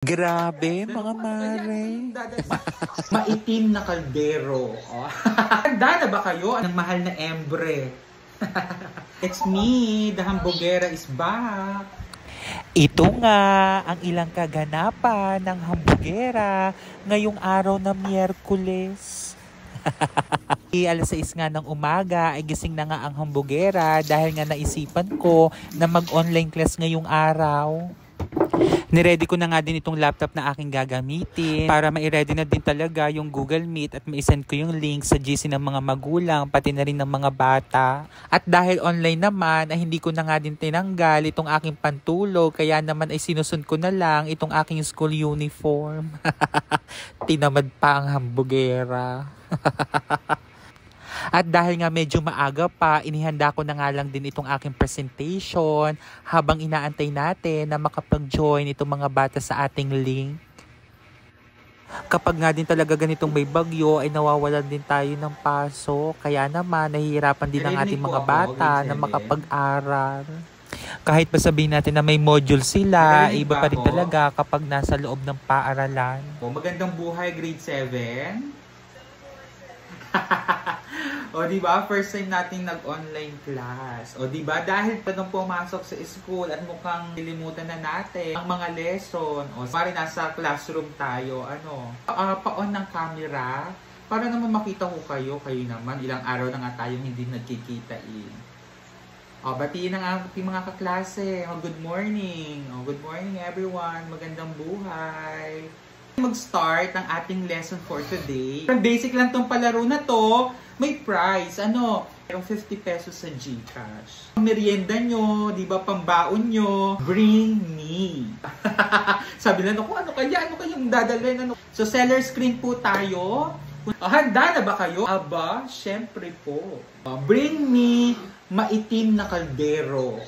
Grabe, mga mare. Maitim na kaldero. Oh. Handa na ba kayo? Ang mahal na embre. It's me, the Hambogera is back. Ito nga ang ilang kaganapan ng Hambogera ngayong araw na Miyerkules. Alas 6 nga ng umaga ay gising na nga ang Hambogera dahil nga naisipan ko na mag-online class ngayong araw. Niready ko na nga din itong laptop na aking gagamitin para ma-ready na din talaga yung Google Meet at ma-send ko yung link sa GC ng mga magulang pati na rin ng mga bata. At dahil online naman ay hindi ko na nga din tinanggal itong aking pantulog kaya naman ay sinusun ko na lang itong aking school uniform. Tinamad pa ang Hambogera. At dahil nga medyo maaga pa, inihanda ko na nga lang din itong aking presentation habang inaantay natin na makapag-join itong mga bata sa ating link. Kapag nga din talaga ganitong may bagyo ay nawawalan din tayo ng paso. Kaya naman nahihirapan din ang ating mga bata na makapag-aral. Kahit pa sabihin natin na may module sila, iba pa rin talaga kapag nasa loob ng paaralan. Magandang buhay, grade 7. O diba, first time nating nag-online class. O diba, dahil pa nung pumasok sa school at mukhang nilimutan na natin ang mga lesson. O parang nasa classroom tayo, pa-on ng camera para naman makita ko kayo naman. Ilang araw na nga tayong hindi nagkikita O, batiin ang ating mga kaklase. O, good morning. O, good morning everyone. Magandang buhay. Mag-start ang ating lesson for today. Basic lang tong palaro na to. May prize. Merong 50 pesos sa GCash. Merienda nyo, di ba, pambaon nyo, bring me. Sabi na, ano kayong dadalhin? So, seller screen po tayo. Handa na ba kayo? Aba, syempre po. Bring me maitim na kaldero.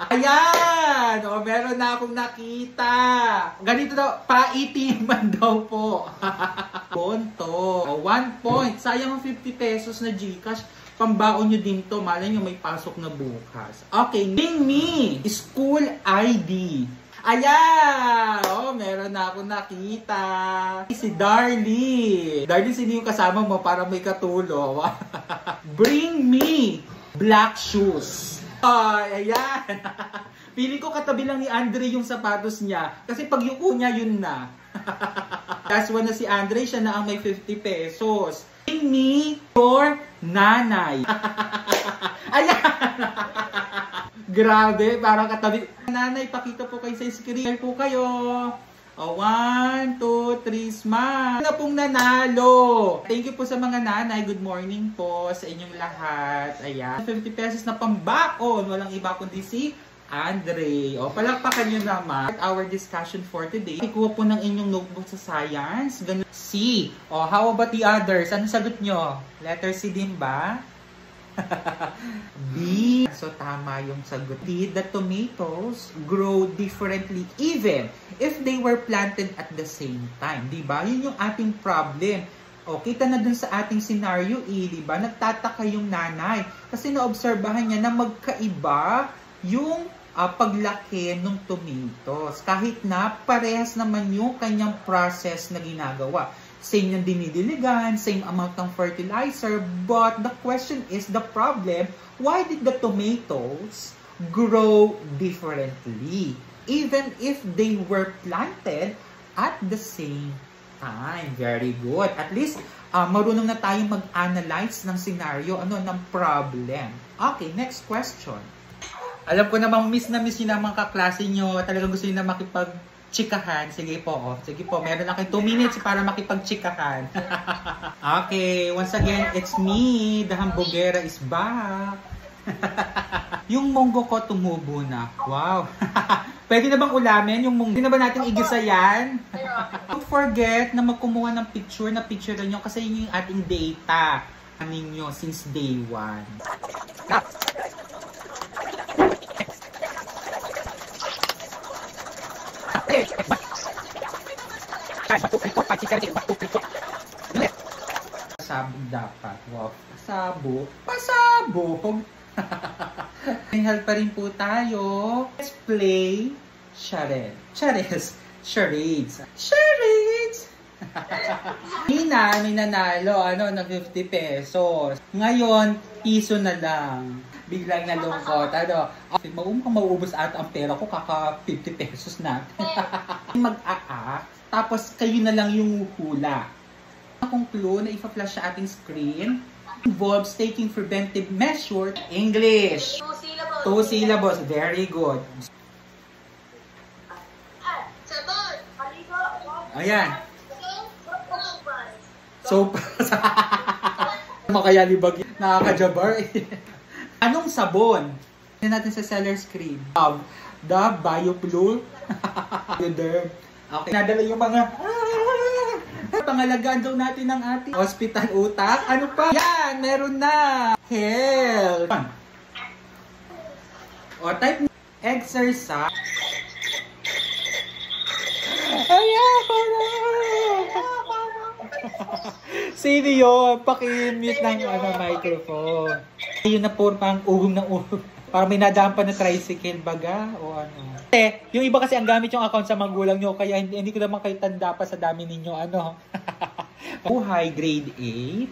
Ayan! Meron na akong nakita. Ganito daw, paitiman daw po. Ponto. 1 point. Sayang ang 50 pesos na GCash. Pambaon nyo din to. Malay nyo may pasok na bukas. Okay, bring me school ID. Ayan! Meron na akong nakita. Si Darlie. Darlie, sino yung kasama mo para may katulo? Bring me black shoes. Ayan. Feeling ko katabi lang ni Andre yung sapatos niya. Kasi pag yung niya, yun na. Last one na si Andre, siya na ang may 50 pesos. Bring me your nanay. Ayan. Grabe, parang katabi. Nanay, pakita po kayo sa screen. Po kayo. 1, 2, 3, smile. Na pong nanalo. Thank you po sa mga nanay. Good morning po sa inyong lahat. Ayan. 50 pesos na pambaon. Walang iba kundi si Andre. Palakpakan nyo naman. Our discussion for today. Ikuha po ng inyong notebook sa science. C. How about the others? Ano sagot nyo? Letter C din ba? B. So, tama yung sagot. D. The tomatoes grow differently even if they were planted at the same time. Diba? Yun yung ating problem. Kita na dun sa ating scenario diba? Nagtataka yung nanay. Kasi naobserbahan niya na magkaiba yung paglaki ng tomatoes. Kahit na parehas naman yung kanyang process na ginagawa. Same yung dinidiligan, same amount ng fertilizer, but the question is, the problem, why did the tomatoes grow differently? Even if they were planted at the same time. Very good. At least, marunong na tayong mag-analyze ng scenario, ng problem. Okay, next question. Alam ko namang miss na miss yun ang mga kaklase nyo. Talagang gusto nyo na makipag-chikahan. Sige po, meron lang kayo 2 minutes para makipag-chikahan. Okay, once again, it's me, the Hambogera is back. Yung munggo ko tumubo na. Wow. Pwede na bang ulamin yung munggo? Pwede na ba natin igisa yan? Don't forget na magkumuha ng picture na picture nyo kasi yun yung ating data ninyo since day 1. Pasabog dapat. Wow. Pasabog. May help pa rin po tayo. Let's play Charades. Nina, may nanalo, na 50 pesos. Ngayon, piso na lang. Biglang nalungkot, mauubos ata ang pera ko, kaka 50 pesos na. Mag-aak, tapos kayo na lang yung hula. Akong clue na ipa-flash sa ating screen, involves taking preventive measure. English. 2 syllables. Very good. Ayan. So, makaya libag. Nakakajabar. Anong sabon? Tignan natin sa seller screen. Dove, Bioplur, Bioderm. Okay. Nadala yung mga pangalagaan daw natin ng ating hospital utak. Ano pa? Yan, meron na. Health. O, type exercise. Sino yun? Paki-mute ng microphone. Yun na puro pang uhong ng uhong. Parang may nadaan pa na tricycle baga o ano. Yung iba kasi ang gamit yung account sa magulang nyo, kaya hindi ko naman kayo tanda pa sa dami ninyo Buhay, grade 8.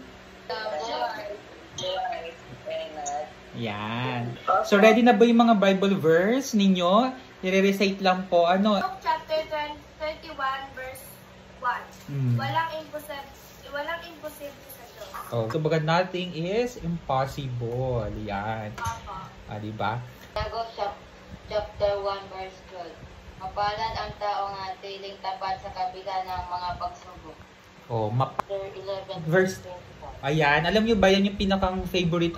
Yan. So ready na ba yung mga Bible verse ninyo? Nire-recite lang po. Luke chapter 31 verse 1. Walang imposible sa Diyos. So baga nothing is impossible. Yan. Diba? Santiago chapter 1 verse 12. Mapalad ang taong natiling tapat sa kabila ng mga pagsubok. Chapter 11 verse 25. Ayan, alam niyo ba yan yung pinakang favorite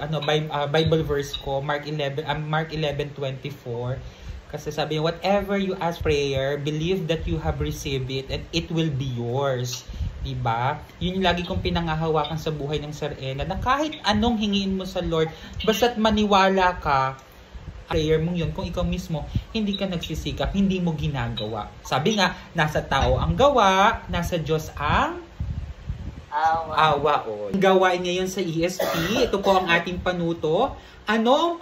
Bible verse ko, Mark 11:24. Kasi sabi niya, whatever you ask prayer, believe that you have received it and it will be yours. Diba? Yun yung lagi kong pinangahawakan sa buhay ng Sir Ella, na kahit anong hingiin mo sa Lord, basta't maniwala ka, prayer mong yun, kung ikaw mismo, hindi ka nagsisikap, hindi mo ginagawa. Sabi nga, nasa tao ang gawa, nasa Diyos ang awa. Gawain ngayon sa ESP, ito po ang ating panuto. Ano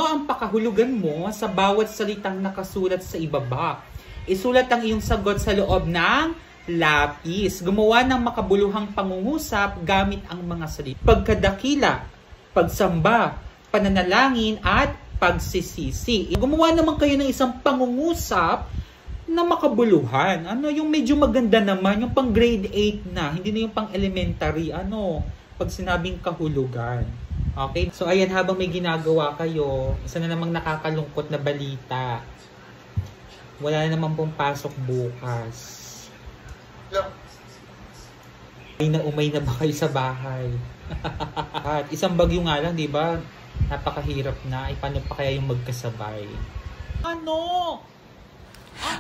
ang pakahulugan mo sa bawat salitang nakasulat sa ibaba? Isulat ang iyong sagot sa loob ng lapis. Gumawa ng makabuluhang pangungusap gamit ang mga salita. Pagkadakila, pagsamba, pananalangin, at pagsisisi. Gumawa naman kayo ng isang pangungusap na makabuluhan. Yung medyo maganda naman, yung pang grade 8 na, hindi na yung pang elementary. Pag sinabing kahulugan. Okay? So ayan, habang may ginagawa kayo, isa na namang nakakalungkot na balita. Wala na naman pong pasok bukas. Umay na ba kayo sa bahay? At isang bagyo nga lang, di ba? Napakahirap na. Paano pa kaya yung magkasabay?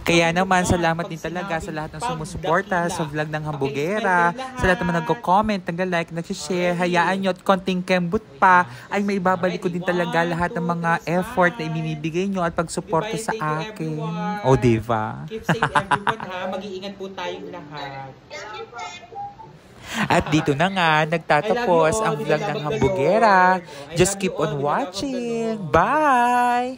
Kaya naman, salamat din talaga sa lahat ng sumusuporta sa vlog ng Hambugera, sa lahat naman nagko-comment, nag-like, nag-share. Hayaan nyo at konting kembut pa ay may babalik ko din talaga lahat ng mga effort na ibinibigay nyo at pagsuporta sa akin. O, diba? Keep safe everyone mag-iingat po tayong lahat. At dito na nga, nagtatapos ang vlog ng Hambugera. Just keep on watching. Bye!